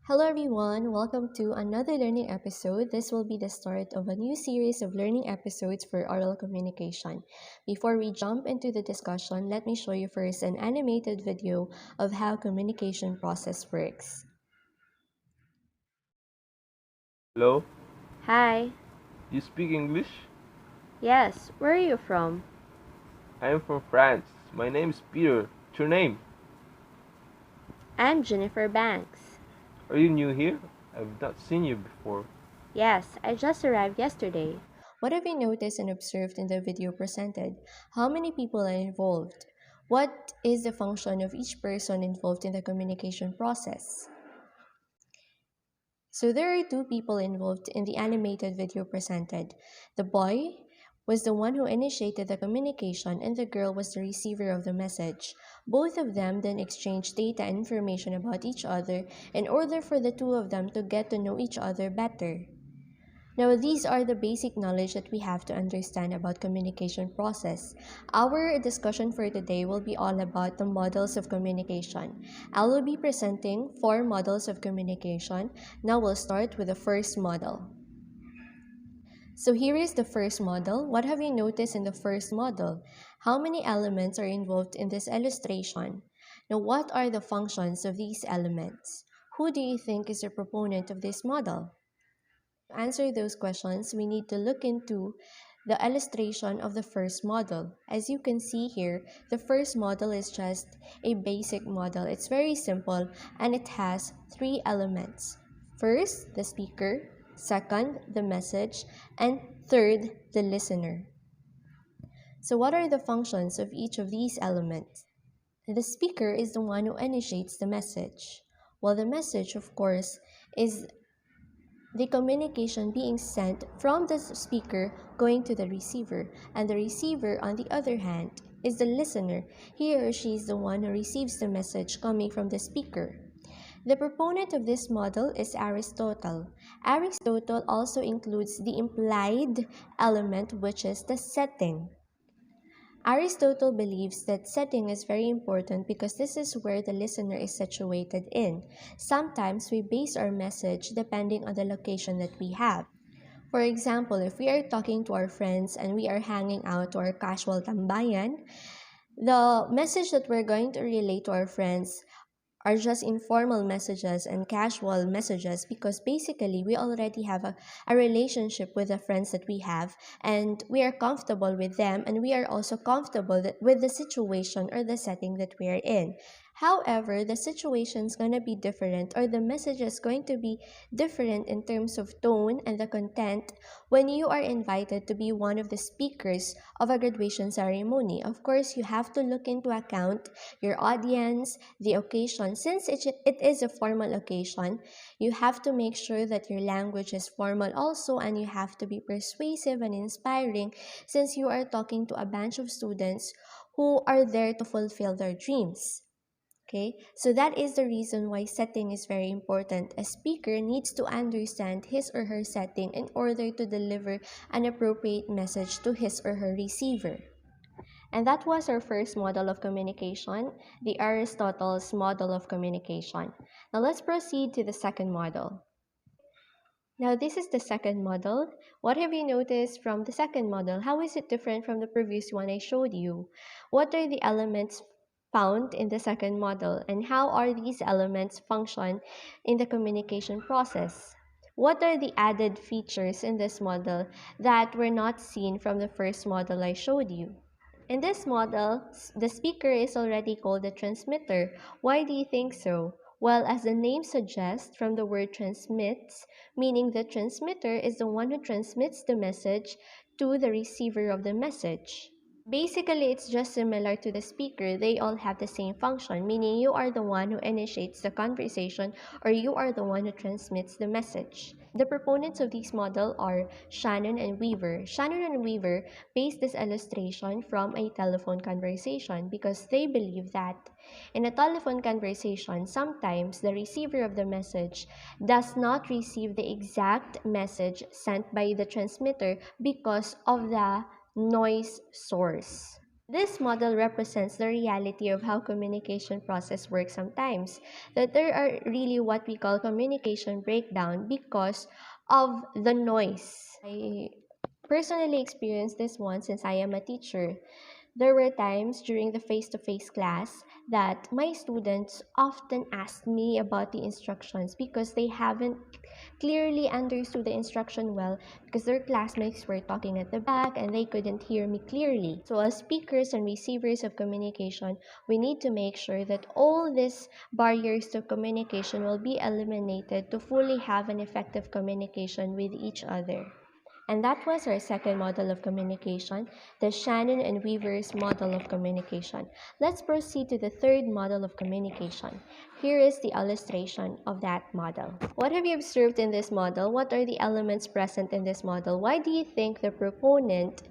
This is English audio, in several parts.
Hello everyone, welcome to another learning episode. This will be the start of a new series of learning episodes for oral communication. Before we jump into the discussion, let me show you first an animated video of how communication process works. Hello, Hi. you speak English? Yes, where are you from? I am from France. My name is Peter. What's your name? I'm Jennifer Banks. Are you new here? I've not seen you before. Yes, I just arrived yesterday. What have you noticed and observed in the video presented? How many people are involved? What is the function of each person involved in the communication process? So there are two people involved in the animated video presented. The boy was the one who initiated the communication and the girl was the receiver of the message. Both of them then exchanged data and information about each other in order for the two of them to get to know each other better. Now, these are the basic knowledge that we have to understand about communication process. Our discussion for today will be all about the models of communication. I will be presenting 4 models of communication. Now we'll start with the first model. So here is the first model. What have you noticed in the first model? How many elements are involved in this illustration? Now, what are the functions of these elements? Who do you think is the proponent of this model? To answer those questions, we need to look into the illustration of the first model. As you can see here, the first model is just a basic model. It's very simple and it has 3 elements. First, the speaker. Second, the message. And third, the listener. So what are the functions of each of these elements? The speaker is the one who initiates the message. Well, the message, of course, is the communication being sent from the speaker going to the receiver, and the receiver, on the other hand, is the listener. He or she is the one who receives the message coming from the speaker. The proponent of this model is Aristotle. Aristotle also includes the implied element, which is the setting. Aristotle believes that setting is very important because this is where the listener is situated in. Sometimes we base our message depending on the location that we have. For example, if we are talking to our friends and we are hanging out to our casual tambayan, the message that we're going to relay to our friends are just informal messages and casual messages because basically we already have a relationship with the friends that we have and we are comfortable with them and we are also comfortable with the situation or the setting that we are in. However, the situation is going to be different or the message is going to be different in terms of tone and the content when you are invited to be one of the speakers of a graduation ceremony. Of course, you have to look into account your audience, the occasion. Since it is a formal occasion, you have to make sure that your language is formal also, and you have to be persuasive and inspiring since you are talking to a bunch of students who are there to fulfill their dreams. Okay, so that is the reason why setting is very important. A speaker needs to understand his or her setting in order to deliver an appropriate message to his or her receiver. And that was our first model of communication, the Aristotle's model of communication. Now let's proceed to the second model. Now this is the second model. What have you noticed from the second model? How is it different from the previous one I showed you? What are the elements found in the second model and how are these elements function in the communication process? What are the added features in this model that were not seen from the first model I showed you? In this model, the speaker is already called the transmitter. Why do you think so? Well, as the name suggests from the word transmits, meaning the transmitter is the one who transmits the message to the receiver of the message. Basically, it's just similar to the speaker. They all have the same function, meaning you are the one who initiates the conversation or you are the one who transmits the message. The proponents of this model are Shannon and Weaver. Shannon and Weaver based this illustration from a telephone conversation because they believe that in a telephone conversation, sometimes the receiver of the message does not receive the exact message sent by the transmitter because of the noise source. This model represents the reality of how communication process works sometimes, that there are really what we call communication breakdown because of the noise. I personally experienced this one since I am a teacher. There were times during the face-to-face class that my students often asked me about the instructions because they haven't clearly understood the instruction well because their classmates were talking at the back and they couldn't hear me clearly. So as speakers and receivers of communication, we need to make sure that all these barriers to communication will be eliminated to fully have an effective communication with each other. And that was our second model of communication, the Shannon and Weaver's model of communication. Let's proceed to the third model of communication. Here is the illustration of that model. What have you observed in this model? What are the elements present in this model? Why do you think the proponent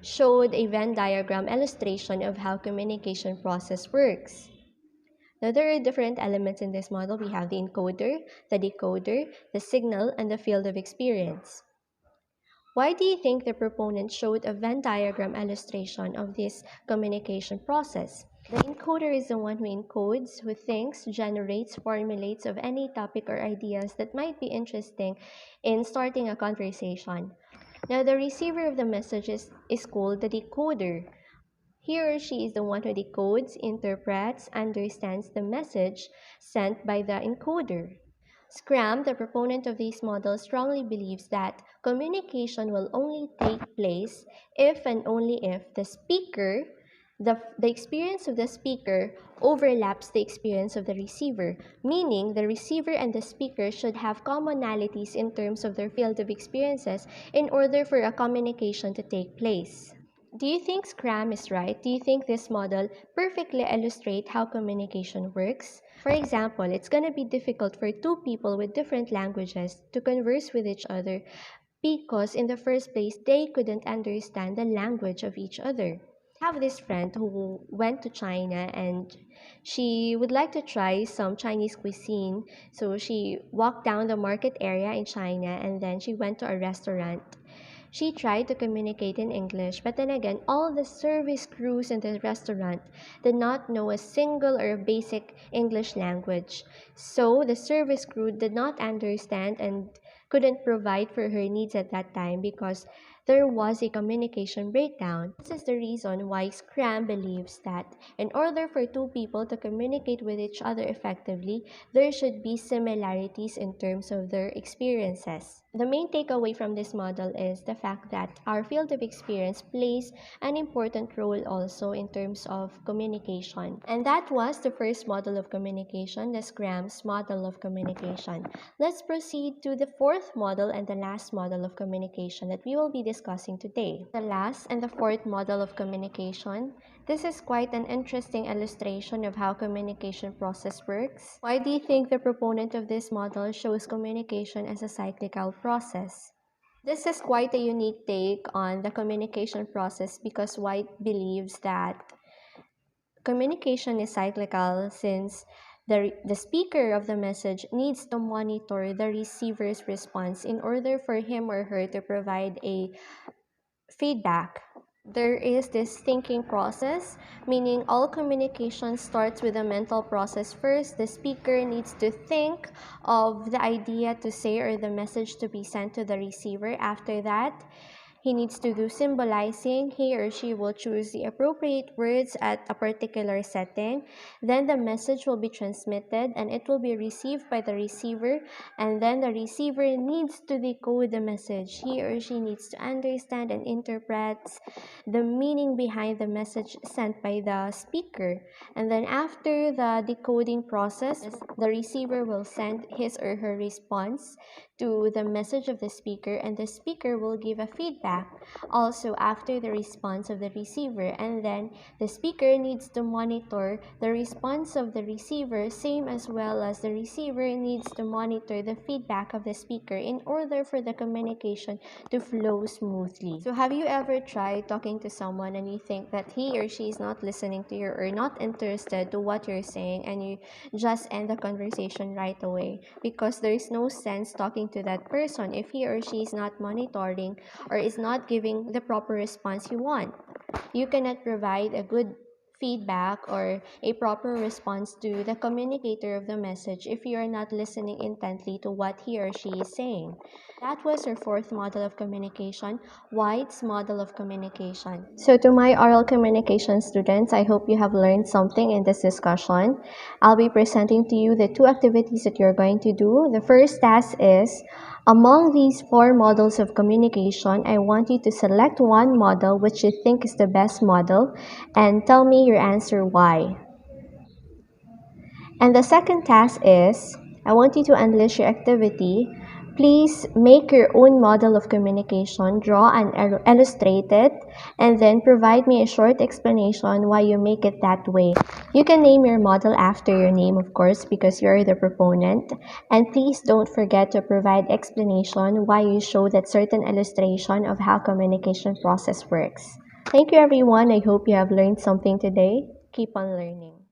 showed a Venn diagram illustration of how communication process works? Now, there are different elements in this model. We have the encoder, the decoder, the signal, and the field of experience. Why do you think the proponent showed a Venn diagram illustration of this communication process? The encoder is the one who encodes, who thinks, generates, formulates of any topic or ideas that might be interesting in starting a conversation. Now, the receiver of the messages is called the decoder. He or she is the one who decodes, interprets, understands the message sent by the encoder. Schramm, the proponent of this model, strongly believes that communication will only take place if and only if the experience of the speaker overlaps the experience of the receiver, meaning the receiver and the speaker should have commonalities in terms of their field of experiences in order for a communication to take place. Do you think Scrum is right? Do you think this model perfectly illustrates how communication works? For example, it's going to be difficult for two people with different languages to converse with each other because in the first place, they couldn't understand the language of each other. I have this friend who went to China and she would like to try some Chinese cuisine. So she walked down the market area in China and then she went to a restaurant. She tried to communicate in English, but then again, all the service crews in the restaurant did not know a single or basic English language. So the service crew did not understand and couldn't provide for her needs at that time because there was a communication breakdown. This is the reason why Scram believes that in order for two people to communicate with each other effectively, there should be similarities in terms of their experiences. The main takeaway from this model is the fact that our field of experience plays an important role also in terms of communication. And that was the first model of communication, the Scram's model of communication. Let's proceed to the fourth model and the last model of communication that we will be discussing today. The last and the fourth model of communication. This is quite an interesting illustration of how communication process works. Why do you think the proponent of this model shows communication as a cyclical process? This is quite a unique take on the communication process because White believes that communication is cyclical since the speaker of the message needs to monitor the receiver's response in order for him or her to provide a feedback. There is this thinking process, meaning all communication starts with a mental process first. The speaker needs to think of the idea to say or the message to be sent to the receiver. After that, he needs to do symbolizing. He or she will choose the appropriate words at a particular setting. Then the message will be transmitted and it will be received by the receiver. And then the receiver needs to decode the message. He or she needs to understand and interpret the meaning behind the message sent by the speaker. And then after the decoding process, the receiver will send his or her response to the message of the speaker, and the speaker will give a feedback also after the response of the receiver. And then the speaker needs to monitor the response of the receiver, same as well as the receiver needs to monitor the feedback of the speaker in order for the communication to flow smoothly. So have you ever tried talking to someone and you think that he or she is not listening to you or not interested to what you're saying, and you just end the conversation right away because there is no sense talking to that person if he or she is not monitoring or is not giving the proper response you want? You cannot provide a good feedback or a proper response to the communicator of the message if you are not listening intently to what he or she is saying. That was our fourth model of communication, White's model of communication. So to my oral communication students, I hope you have learned something in this discussion. I'll be presenting to you the two activities that you're going to do. The first task is, among these four models of communication, I want you to select one model which you think is the best model and tell me your answer why. And the second task is, I want you to unleash your activity. Please make your own model of communication, draw and illustrate it, and then provide me a short explanation why you make it that way. You can name your model after your name, of course, because you're the proponent. And please don't forget to provide explanation why you show that certain illustration of how communication process works. Thank you everyone. I hope you have learned something today. Keep on learning.